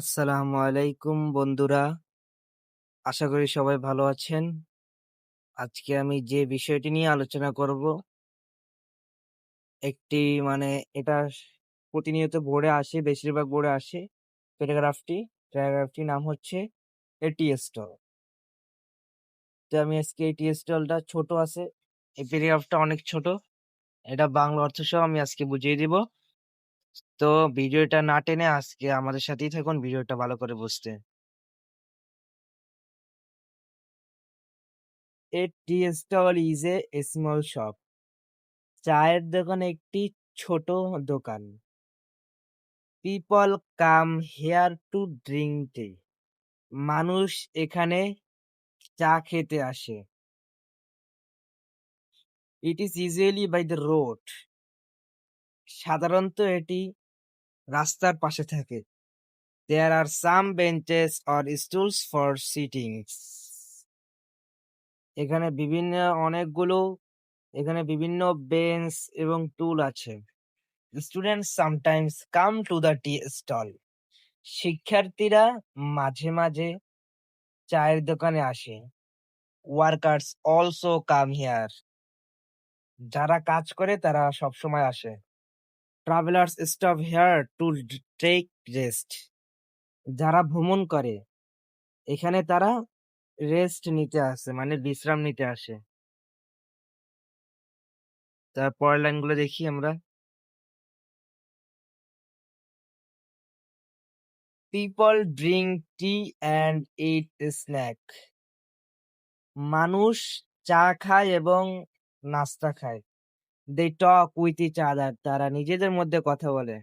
আসসালামু আলাইকুম বন্ধুরা। আশা করি সবাই ভালো আছেন। আজকে আমি যে বিষয়টি নিয়ে আলোচনা করব, একটি মানে এটা প্রতিনিয়ত বোর্ডে আসে, বেশিরভাগ বোর্ডে আসে। প্যারাগ্রাফটির নাম হচ্ছে এটি স্টল। তো আমি আজকে এটি স্টলটা ছোট আছে, এই প্যারাগ্রাফটা অনেক ছোট। এটা বাংলা অর্থ সহ আমি আজকে বুঝিয়ে দিব। তো ভিডিওটা না টেনে আজকে আমাদের সাথেই থাকুন ভিডিওটা ভালো করে বুঝতে। A tea stall is a small shop. চায়ের দোকান একটি ছোট দোকান। People come here to drink tea. মানুষ এখানে চা খেতে আসে। It is usually by the road. সাধারণত এটি রাস্তার পাশে থাকে। There are some benches or stools for sitting. এখানে বিভিন্ন অনেকগুলো এখানে বিভিন্ন বেঞ্চ এবং টুল আছে। Students sometimes come to the tea stall. শিক্ষার্থীরা মাঝে মাঝে চায়ের দোকানে আসে। Workers also come here. যারা কাজ করে তারা সবসময় আসে। Travellers stop here to take rest. যারা ভ্রমণ করে এখানে তারা রেস্ট নিতে আসে, মানে বিশ্রাম নিতে আসে। তার পরের লাইনগুলো দেখি আমরা। People drink tea and eat snack. মানুষ চা খায় এবং নাস্তা খায়। They talk with each other. তারা নিজেদের মধ্যে কথা বলে।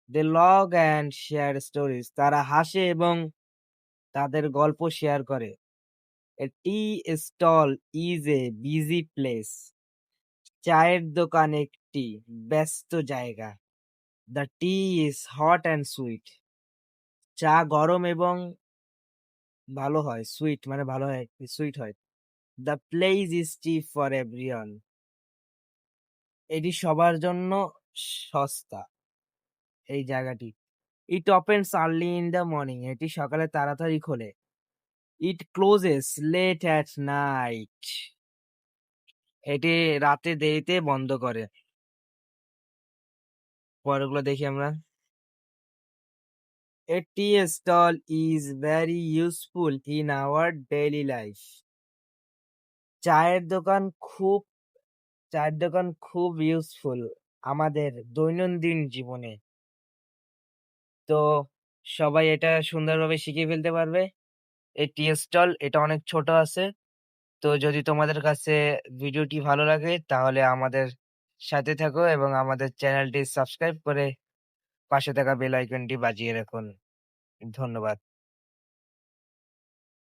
They laugh and share stories. তারা হাসে এবং তাদের গল্প শেয়ার করে। A tea stall is a busy place. চায়ের দোকান একটি ব্যস্ত জায়গা। The tea is hot and sweet. চা গরম এবং ভালো হয়। সুইট মানে ভালো হয়, সুইট হয়। The place is cheap for everyone. এটি সবার জন্য সস্তা, এই জায়গাটি। It opens early in the morning. এটি সকালে তাড়াতাড়ি খোলে। It closes late at night. এটি রাতে দেরিতে বন্ধ করে। পরেরগুলো দেখি আমরা। A tea stall is very useful in our daily life. চায়ের দোকান খুব চায়ের দোকান খুব ইউজফুল আমাদের দৈনন্দিন জীবনে। তো সবাই এটা সুন্দরভাবে শিখে ফেলতে পারবে। এই টি স্টল এটা অনেক ছোট আছে। তো যদি তোমাদের কাছে ভিডিওটি ভালো লাগে তাহলে আমাদের সাথে থাকো এবং আমাদের চ্যানেলটি সাবস্ক্রাইব করে পাশে থাকা বেল আইকনটি বাজিয়ে রাখুন। ধন্যবাদ।